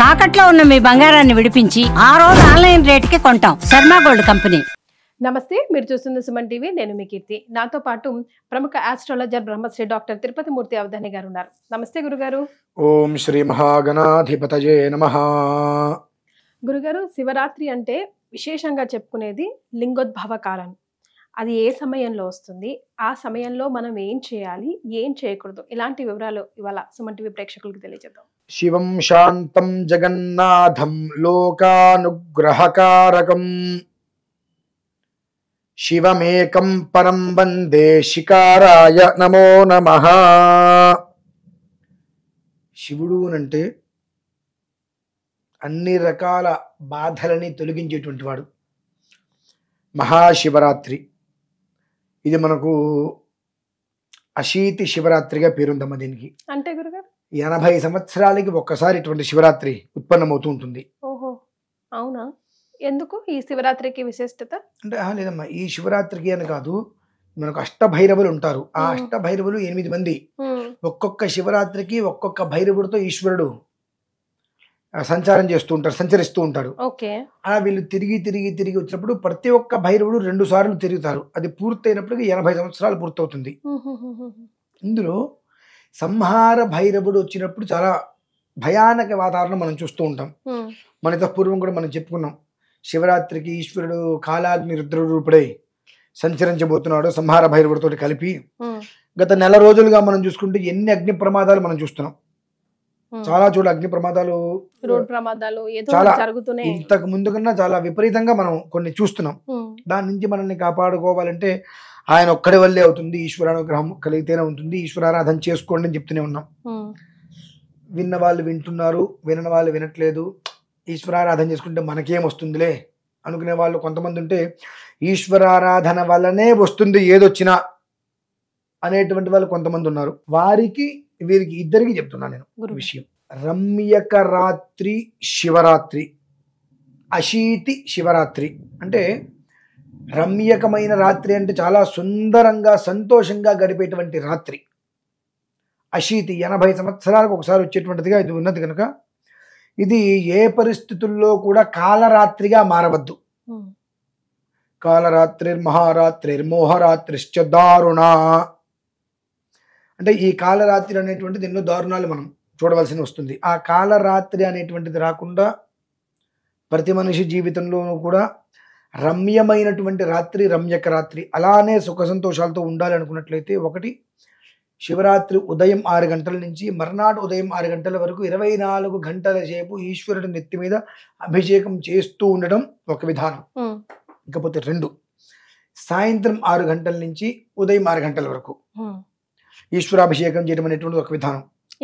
తాకట్లో ఉన్న మీ బంగారాన్ని విడిపించి ఆ రోజు ఆన్లైన్ రేటుకి కొంటాం. Sharma gold company. నమస్తే, మీరు చూస్తున్న సుమన్ టీవీ. నేను మీ కీర్తి. నాతో పాటు ప్రముఖ ఆస్ట్రాలజర్ బ్రహ్మశ్రీ డాక్టర్ తిరుపతి మూర్తి అవధాని గారు ఉన్నారు. నమస్తే గురుగారు. ఓం శ్రీ మహాగణాధిపతయే నమః. గురుగారు, శివరాత్రి అంటే విశేషంగా చెప్పుకునేది లింగోద్భవ కాలం. అది ఏ సమయంలో వస్తుంది, ఆ సమయంలో మనం ఏం చేయాలి, ఏం చేయకూడదు, ఇలాంటి వివరాలు ఇవాళ సుమన్ టీవీ ప్రేక్షకులకు తెలియజేద్దాం. శివం శాంతం జగన్నాథం లోకానుగ్రహకారకం శివమేకం పరం వందే శికారాయ నమో నమః. శివుడు అంటే అన్ని రకాల బాధలని తొలగించేటువంటి వాడు. మహాశివరాత్రి ఇది మనకు అశీతి శివరాత్రిగా పేరుందమ్మ. దీనికి అంటే గురుగారు 80 సంవత్సరాలకి ఒక్కసారి ఇటువంటి శివరాత్రి ఉత్పన్నమవుతూ ఉంటుంది. ఓహో, అవునా? ఎందుకు ఈ శివరాత్రికి విశిష్టత? అంటే లేదమ్మా, ఈ శివరాత్రికి అని కాదు, మనకు అష్టభైరవులు ఉంటారు. ఆ అష్టభైరవులు 8 మంది. ఒక్కొక్క శివరాత్రికి ఒక్కొక్క భైరవుడితో ఈశ్వరుడు సంచరిస్తూ ఉంటాడు. అలా వీళ్ళు తిరిగి తిరిగి తిరిగి వచ్చినప్పుడు ప్రతి ఒక్క భైరవుడు 2 సార్లు తిరుగుతారు. అది పూర్తయినప్పటికీ 80 సంవత్సరాలు పూర్తవుతుంది. ఇందులో సంహార భైరవుడు వచ్చినప్పుడు చాలా భయానక వాతావరణం మనం చూస్తూ ఉంటాం. మనతో పూర్వం కూడా మనం చెప్పుకున్నాం, శివరాత్రికి ఈశ్వరుడు కాలాగ్ని రుద్ర రూపుడై సంచరించబోతున్నాడు సంహార భైరవుడితో కలిపి. గత నెల రోజులుగా మనం చూసుకుంటే ఎన్ని అగ్ని ప్రమాదాలు మనం చూస్తున్నాం. చాలా అగ్ని ప్రమాదాలు, రోడ్ ప్రమాదాలు చాలా ఇంతకు ముందు కన్నా చాలా విపరీతంగా మనం కొన్ని చూస్తున్నాం. దాని నుంచి మనల్ని కాపాడుకోవాలంటే ఆయన ఒక్కడి వల్లే అవుతుంది. ఈశ్వరానుగ్రహం కలిగితేనే ఉంటుంది. ఈశ్వరారాధన చేసుకోండి అని చెప్తూనే ఉన్నాం. విన్న వాళ్ళు వింటున్నారు, వినని వాళ్ళు వినట్లేదు. ఈశ్వరారాధన చేసుకుంటే మనకేం వస్తుందిలే అనుకునే వాళ్ళు కొంతమంది ఉంటే, ఈశ్వరారాధన వల్లనే వస్తుంది ఏదొచ్చినా అనేటువంటి వాళ్ళు కొంతమంది ఉన్నారు. వీరికి ఇద్దరికి చెప్తున్నాను నేను విషయం. రమ్యక రాత్రి శివరాత్రి, అశీతి శివరాత్రి. అంటే రమ్యకమైన రాత్రి అంటే చాలా సుందరంగా సంతోషంగా గడిపేటువంటి రాత్రి. అశీతి 80 సంవత్సరాలకు ఒకసారి వచ్చేటువంటిదిగా ఇది ఉన్నది కనుక ఇది ఏ పరిస్థితుల్లో కూడా కాలరాత్రిగా మారవద్దు. కాలరాత్రిర్మహారాత్రిర్మోహరాత్రిశ్చ దారుణ. అంటే ఈ కాలరాత్రి అనేటువంటిది ఎన్నో దారుణాలు మనం చూడవలసి వస్తుంది. ఆ కాలరాత్రి అనేటువంటిది రాకుండా ప్రతి మనిషి జీవితంలోనూ కూడా రమ్యమైనటువంటి రాత్రి, రమ్యక రాత్రి, అలానే సుఖ సంతోషాలతో ఉండాలి అనుకున్నట్లయితే, ఒకటి శివరాత్రి ఉదయం 6 గంటల నుంచి మర్నాడు ఉదయం 6 గంటల వరకు 24 గంటల సేపు ఈశ్వరుడి నెత్తి మీద అభిషేకం చేస్తూ ఉండడం ఒక విధానం. ఇకపోతే 2, సాయంత్రం 6 గంటల నుంచి ఉదయం 6 గంటల వరకు ఈశ్వరాభిషేకం చేయడం అనేటువంటి ఒక విధానం.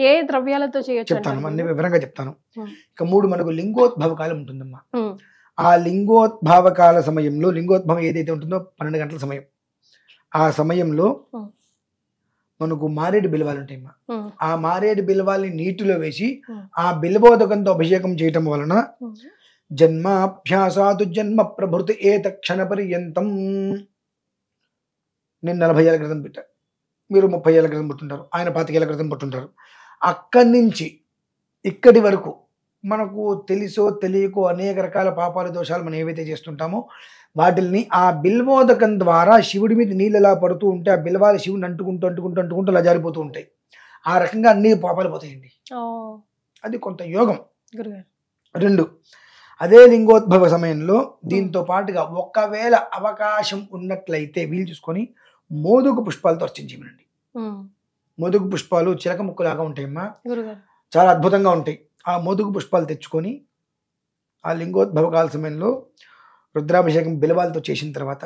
ఏ ద్రవ్యాలతో చేయొచ్చు చెప్తాను, అన్ని వివరంగా చెప్తాను. ఇక 3, మనకు లింగోద్భవ కాలం ఉంటుందమ్మా. ఆ లింగోద్భవ కాల సమయంలో, లింగోద్భవం ఏదైతే ఉంటుందో 12 గంటల సమయం, ఆ సమయంలో మనకు మారేడు బిల్వాలు ఉంటాయమ్మా. ఆ మారేడు బిల్వాల్ని నీటిలో వేసి ఆ బిల్వోదకంతో అభిషేకం చేయటం వలన జన్మాభ్యాసాతు జన్మ ప్రభృతి ఏత క్షణ పర్యంతం. నేను 40 ఏళ్ళ క్రితం పుట్టా, మీరు 30 ఏళ్ళ క్రితం పుట్టుంటారు, ఆయన 25 ఏళ్ళ క్రితం పుట్టుంటారు. అక్కడి నుంచి ఇక్కడి వరకు మనకు తెలుసో తెలియకో అనేక రకాల పాపాల దోషాలు మనం ఏవైతే చేస్తుంటామో వాటిల్ని ఆ బిల్వోదకం ద్వారా శివుడి మీద నీళ్ళు ఎలా పడుతూ ఉంటే ఆ బిల్వాలు శివుని అంటుకుంటూ అలా జారిపోతూ ఉంటాయి. ఆ రకంగా అన్ని పాపాలు పోతాయండి. అది కొంత యోగం. 2, అదే లింగోద్భవ సమయంలో దీంతో పాటుగా ఒకవేళ అవకాశం ఉన్నట్లయితే వీలు చూసుకొని మోదుగు పుష్పాలతో అర్చన చేయమనండి. మోదుగు పుష్పాలు చిలక ముక్కులాగా ఉంటాయమ్మా, చాలా అద్భుతంగా ఉంటాయి. ఆ మోదుగు పుష్పాలు తెచ్చుకొని ఆ లింగోద్భవ కాల సమయంలో రుద్రాభిషేకం బిలవాలతో చేసిన తర్వాత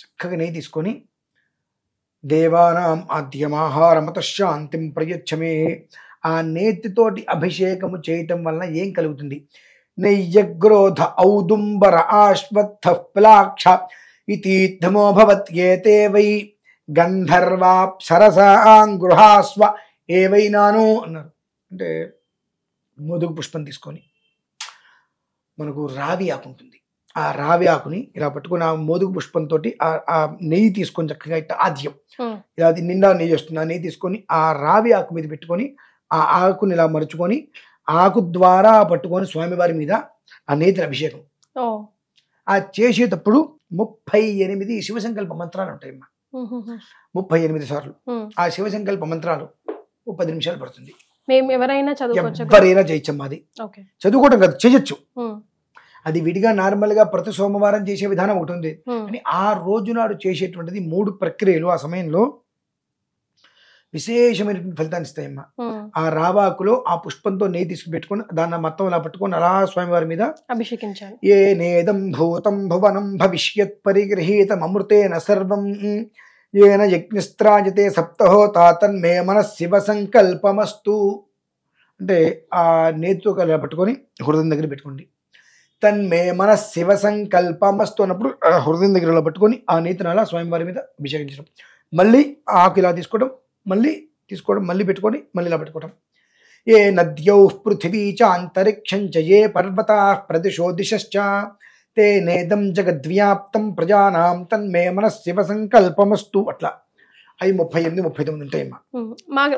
చక్కగా నెయ్యి తీసుకొని, దేవానాం ఆద్యమాహారమత శాంతిం ప్రయచ్చమే. ఆ నేతితోటి అభిషేకము చేయటం వలన ఏం కలుగుతుంది? నైయగ్రోధ ఔదుంబర ఆశ్వత్థ ప్లాక్ష ఇతీర్థమో భవత్యేతే వై గంధర్వాప్సరసాంగృహాస్వ ఏవైనాను అన్నారు. అంటే మోదుగు పుష్పం తీసుకొని, మనకు రావి ఆకు ఉంటుంది, ఆ రావి ఆకుని ఇలా పట్టుకొని ఆ మోదుగు పుష్పంతో ఆ నెయ్యి తీసుకొని చక్కగా ఇట్లా ఆద్యం ఇలా నిండా నెయ్యి వస్తుంది, ఆ నెయ్యి తీసుకొని ఆ రావి ఆకు మీద పెట్టుకొని ఆ ఆకుని ఇలా మరుచుకొని ఆకు ద్వారా పట్టుకొని స్వామివారి మీద ఆ నేతిని అభిషేకం. ఓ ఆ చేసేటప్పుడు 38 శివసంకల్ప మంత్రాలు ఉంటాయమ్మా. 38 సార్లు ఆ శివసంకల్ప మంత్రాలు 10 నిమిషాలు పడుతుంది. మేము ఎవరైనా చదువుకోవచ్చు, ఎవరైనా చేయొచ్చమ్మా. అది ఓకే చదువుకోవటం కాదు, చేయొచ్చు. అది విడిగా నార్మల్ గా ప్రతి సోమవారం చేసే విధానం ఒకటి ఉంది. అని ఆ రోజు నాడు చేసేటువంటిది 3 ప్రక్రియలు ఆ సమయంలో విశేషమైనటువంటి ఫలితాన్ని ఇస్తాయమ్మా. ఆ రావాకులో ఆ పుష్పంతో నెయ్యి తీసుకుని పెట్టుకొని దాన్ని మొత్తం అలా పట్టుకొని అలా స్వామివారి మీద అభిషేకించాలి. ఏ నేదం భూతం భువనం భవిష్యత్ పరిగృహీతం అమృతేన సర్వం ఏన యజ్ఞస్త్రాజతే సప్తహోతా తన్మే మనః శివ సంకల్పమస్తు. అంటే ఆ నేతితో అలా పట్టుకొని హృదయం దగ్గర పెట్టుకోండి. తన్మే మనః శివ సంకల్పమస్తు అన్నప్పుడు హృదయం దగ్గర పట్టుకొని ఆ నేతిని అలా స్వామివారి మీద అభిషేకించడం. మళ్ళీ ఆకు ఇలా తీసుకోవడం, మళ్ళీ తీసుకోవడం, మళ్ళీ పెట్టుకొని మళ్ళీ ఇలా పెట్టుకోవడం. ఏ నద్యౌ పృథివీ చ అంతరిక్షం చ ఏ పర్వతా ప్రదిశో దిశశ్చ తే నేదం జగద్వ్యాప్తం ప్రజానాం తన్మే మనః శివ సంకల్పమస్తు. అట్లా అవి 38, 39 ఉంటాయమ్మా.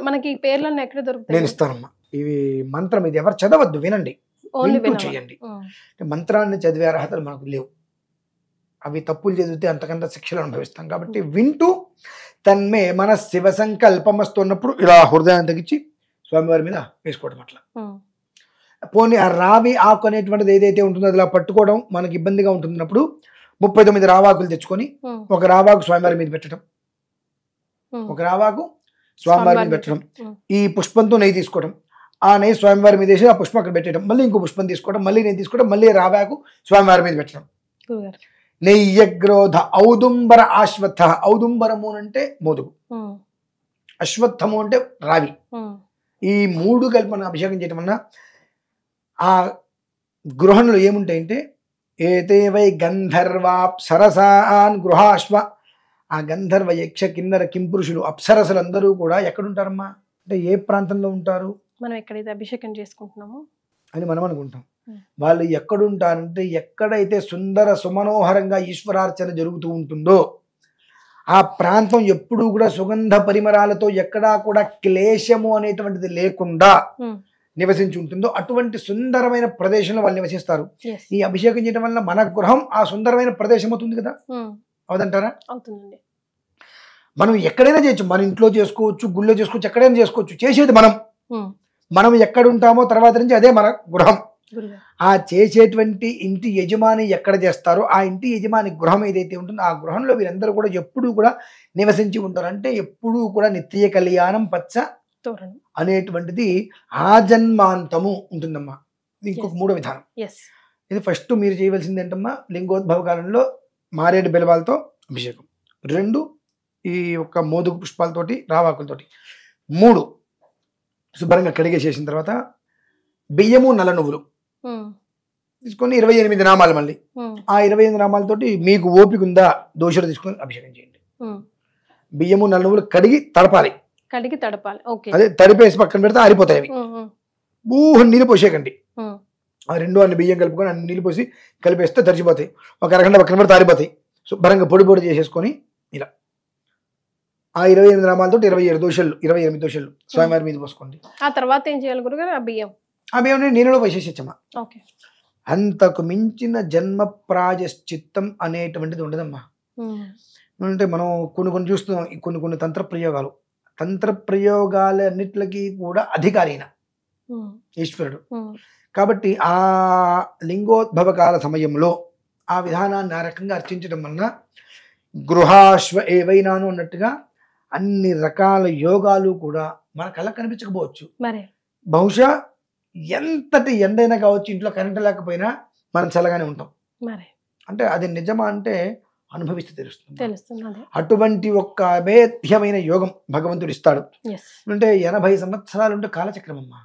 మనకి ఈ పేర్లన్నీ ఎక్కడ దొరుకుతాయి? నేను ఇస్తానమ్మా. ఇవి మంత్రం, ఇది ఎవరు చదవద్దు, వినండి, చేయండి. మంత్రాన్ని చదివే అర్హతలు మనకు లేవు. అవి తప్పులు చదివితే అంతకంత శిక్షలు అనుభవిస్తాం. కాబట్టి వింటూ తన్మే మన శివ సంకల్పమస్తు ఉన్నప్పుడు ఇలా హృదయాన్ని తగ్గించి స్వామివారి మీద వేసుకోవడం. అట్లా పోనీ ఆ రావి ఆకు అనేటువంటిది ఏదైతే ఉంటుందో అది ఇలా పట్టుకోవడం మనకి ఇబ్బందిగా ఉంటున్నప్పుడు 39 రావాకులు తెచ్చుకొని ఒక రావాకు స్వామివారి మీద పెట్టడం, ఒక రావాకు స్వామివారి మీద పెట్టడం. ఈ పుష్పంతో నెయ్యి తీసుకోవడం, ఆ నెయ్యి స్వామివారి మీద వేసి ఆ పుష్పం అక్కడ పెట్టడం, మళ్ళీ ఇంకో పుష్పం తీసుకోవడం, మళ్ళీ నెయ్యి తీసుకోవడం, మళ్ళీ రావాకు స్వామివారి మీద పెట్టడం. నెయ్యగ్రోధ ఔదుంబర ఆశ్వత్థ. ఔదుంబరము అంటే మోదుగు, అశ్వత్థము అంటే రావి. ఈ 3 కలిపి మనం అభిషేకం చేయటం వల్ల ఆ గృహంలో ఏముంటాయంటే ఏతే వై గంధర్వాప్సరసాన్ గృహాశ్వ. ఆ గంధర్వ యక్ష కిన్నర కింపురుషులు అప్సరసలు అందరూ కూడా ఎక్కడుంటారమ్మా అంటే ఏ ప్రాంతంలో ఉంటారు? మనం ఎక్కడైతే అభిషేకం చేసుకుంటున్నామో అని మనం అనుకుంటాం. వాళ్ళు ఎక్కడుంటారంటే ఎక్కడైతే సుందర సుమనోహరంగా ఈశ్వరార్చన జరుగుతూ ఉంటుందో ఆ ప్రాంతం ఎప్పుడూ కూడా సుగంధ పరిమళాలతో ఎక్కడా కూడా క్లేశము అనేటువంటిది లేకుండా నివసించి ఉంటుందో అటువంటి సుందరమైన ప్రదేశంలో వాళ్ళు నివసిస్తారు. ఈ అభిషేకం చేయడం వల్ల మన గృహం ఆ సుందరమైన ప్రదేశం అవుతుంది కదా, అవుదంటారా? అవుతుందండి. మనం ఎక్కడైనా చేయొచ్చు, మన ఇంట్లో చేసుకోవచ్చు, గుళ్ళో చేసుకోవచ్చు, ఎక్కడైనా చేసుకోవచ్చు. చేసేది మనం ఎక్కడ ఉంటామో తర్వాత నుంచి అదే మన గృహం. ఆ చేసేటువంటి ఇంటి యజమాని ఎక్కడ చేస్తారో ఆ ఇంటి యజమాని గృహం ఏదైతే ఉంటుందో ఆ గృహంలో వీరందరూ కూడా ఎప్పుడూ కూడా నివసించి ఉంటారు. అంటే ఎప్పుడూ కూడా నిత్య కళ్యాణం పచ్చ తోరణం అనేటువంటిది ఆజన్మాంతము ఉంటుందమ్మా. ఇంకొక 3వ విధానం. ఇది ఫస్ట్ మీరు చేయవలసింది ఏంటమ్మా, లింగోద్భవ కాలంలో మారేడు బెలవాలతో అభిషేకం, 2 ఈ యొక్క మోదుగు పుష్పాలతోటి రావాకులతోటి, 3 శుభ్రంగా కడిగేసేసిన తర్వాత బియ్యము నల్ల నువ్వులు తీసుకొని 28 నామాలు, మళ్ళీ ఆ 28 నామాలతోటి మీకు ఓపిక ఉందా దోషలు తీసుకొని అభిషేకం చేయండి. బియ్యము నల్ల నువ్వులు కడిగి తడపాలి. అదే తడిపేసి పక్కన పెడితే ఆరిపోతాయి అవి. నీళ్ళు పోసేయకండి. ఆ 2 అన్ని బియ్యం కలుపుకొని అన్ని నీళ్ళు పోసి కలిపేస్తే తడిచిపోతాయి. ఒక అరగంట పక్కన పెడితే ఆరిపోతాయి. శుభ్రంగా పొడి పొడి చేసేసుకొని ఇలా ఆ 28 నామాలతో 28 దోషలు స్వామివారి మీద పోసుకోండి. ఆ తర్వాత ఏం చేయాలి గురుగారు? ఆ బియ్యం నీళ్ళలో పోసేసమ్మా. అంతకు మించిన జన్మ ప్రాయశ్చిత్తం అనేటువంటిది ఉండదమ్మా. అంటే మనం కొన్ని చూస్తున్నాం, కొన్ని తంత్ర ప్రయోగాలన్నిటికీ కూడా అధికారి అయిన ఈశ్వరుడు. కాబట్టి ఆ లింగోద్భవ కాల సమయంలో ఆ విధానాన్ని ఆ రకంగా అర్చించడం వలన గృహాశ్వ ఏవైనాను అన్నట్టుగా అన్ని రకాల యోగాలు కూడా మన కళ్ళకు కనిపించకపోవచ్చు. బహుశా ఎంతటి ఎండైనా కావచ్చు, ఇంట్లో కరెంట్ లేకపోయినా మనం చల్లగానే ఉంటాం. అంటే అది నిజమా అంటే అనుభవిస్తే తెలుస్తుంది. అటువంటి ఒక అభేద్యమైన యోగం భగవంతుడు ఇస్తాడు. అంటే 80 సంవత్సరాలు ఉంటే కాలచక్రం అమ్మా.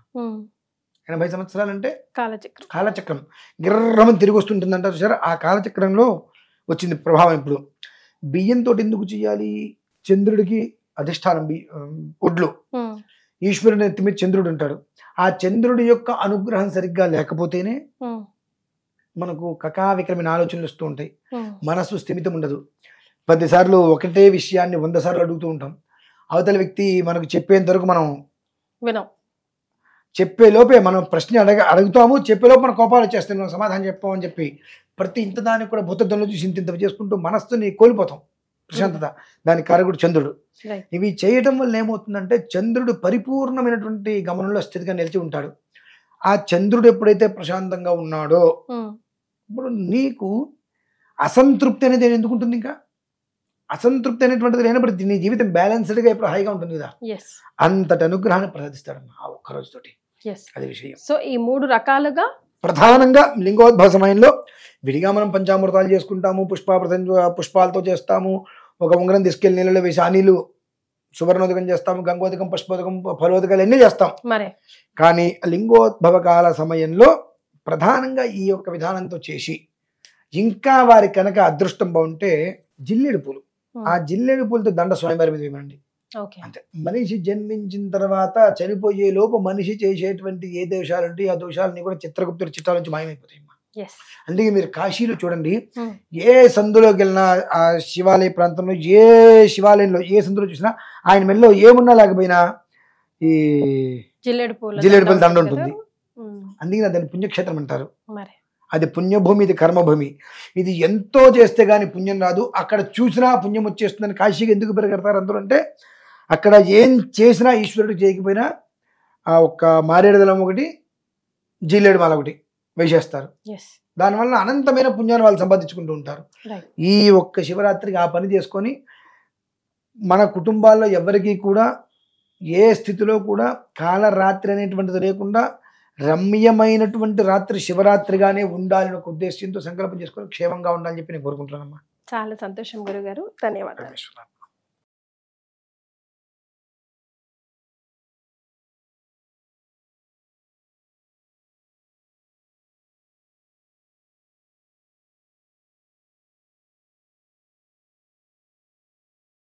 80 సంవత్సరాలు అంటే కాలచక్రం గిర్రమని తిరిగి వస్తుంటుంది అంటారు సార్. ఆ కాలచక్రంలో వచ్చింది ప్రభావం. ఇప్పుడు బియ్యంతో ఎందుకు చేయాలి? చంద్రుడికి అధిష్టానం ఒడ్లు, ఈశ్వరుని ఎత్తి మీద చంద్రుడు ఉంటాడు. ఆ చంద్రుడి యొక్క అనుగ్రహం సరిగ్గా లేకపోతేనే మనకు కకావికరమైన ఆలోచనలు వస్తూ ఉంటాయి, మనసు స్థిమితం ఉండదు. 10 సార్లు ఒకటే విషయాన్ని 100 సార్లు అడుగుతూ ఉంటాం. అవతల వ్యక్తి మనకు చెప్పేంత వరకు మనం చెప్పే లోపే మనం ప్రశ్న అడుగుతాము, చెప్పేలోపు మన కోపాలు వచ్చేస్తాయి, మనం సమాధానం చెప్పామని చెప్పి ప్రతి ఇంత దానికి కూడా భూతద్దంలో చూసి ఇంత చేసుకుంటూ మనస్సుని కోల్పోతాం ప్రశాంతత. దానికి కారకుడు చంద్రుడు. Right. ఇవి చేయటం వల్ల ఏమవుతుందంటే చంద్రుడు పరిపూర్ణమైనటువంటి గమనంలో స్థితిగా నిలిచి ఉంటాడు. ఆ చంద్రుడు ఎప్పుడైతే ప్రశాంతంగా ఉన్నాడో ఇప్పుడు నీకు అసంతృప్తి అనేది ఎందుకు ఉంటుంది? ఇంకా అసంతృప్తి అనేటువంటిది లేనప్పుడు నీ జీవితం బ్యాలెన్స్డ్గా ఎప్పుడు హాయిగా ఉంటుంది కదా. అంతటి అనుగ్రహాన్ని ప్రసాదిస్తాడు ఆ ఒక్క రోజుతోటి. అది విషయం. సో ఈ 3 రకాలుగా ప్రధానంగా లింగోద్భవ సమయంలో విడిగా మనం పంచామృతాలు చేసుకుంటాము, పుష్పాలతో చేస్తాము, ఒక ఉంగరం తీసుకెళ్లి నీళ్ళలో వేసి ఆ నీళ్ళు సువర్ణోదకం చేస్తాము, గంగోదకం, పుష్పోదకం, ఫలోదకాలు అన్నీ చేస్తాం. కానీ లింగోద్భవ కాల సమయంలో ప్రధానంగా ఈ యొక్క విధానంతో చేసి ఇంకా వారి కనుక అదృష్టం బాగుంటే జిల్లేడు పూలు, ఆ జిల్లేడు పూలతో దండ స్వయంవరం మీద వేయమండి. అంతే. మనిషి జన్మించిన తర్వాత చనిపోయే లోపు మనిషి చేసేటువంటి ఏ దోషాలు ఉంటే ఆ దోషాలన్నీ కూడా చిత్రగుప్తుడి చిత్రాల నుంచి మాయమైపోతాయి. అందుకే మీరు కాశీలో చూడండి, ఏ సందులోకి వెళ్ళినా ఆ శివాలయ ప్రాంతంలో ఏ శివాలయంలో ఏ సందులో చూసినా ఆయన మెల్లో ఏమున్నా లేకపోయినా ఈ జిల్లేడు పూల దండ ఉంటుంది. అందుకే దాన్ని పుణ్యక్షేత్రం అంటారు. అది పుణ్యభూమి, ఇది కర్మభూమి. ఇది ఎంతో చేస్తే గానీ పుణ్యం రాదు, అక్కడ చూసినా పుణ్యం వచ్చేస్తుందని కాశీకి ఎందుకు పెరగడతారు అందరూ అంటే, అక్కడ ఏం చేసినా ఈశ్వరుడు చేయకపోయినా ఆ ఒక్క మారేడుదలం ఒకటి, జిల్లేడు మాల ఒకటి వేసేస్తారు. దానివల్ల అనంతమైన పుణ్యాన్ని వాళ్ళు సంపాదించుకుంటూ ఉంటారు. ఈ ఒక్క శివరాత్రికి ఆ పని చేసుకొని మన కుటుంబాల్లో ఎవరికీ కూడా ఏ స్థితిలో కూడా కాలరాత్రి అనేటువంటిది లేకుండా రమ్యమైనటువంటి రాత్రి శివరాత్రిగానే ఉండాలని ఒక ఉద్దేశంతో సంకల్పం చేసుకొని క్షేమంగా ఉండాలని చెప్పి నేను కోరుకుంటున్నానమ్మా. చాలా సంతోషం గురుగారు, ధన్యవాదాలు.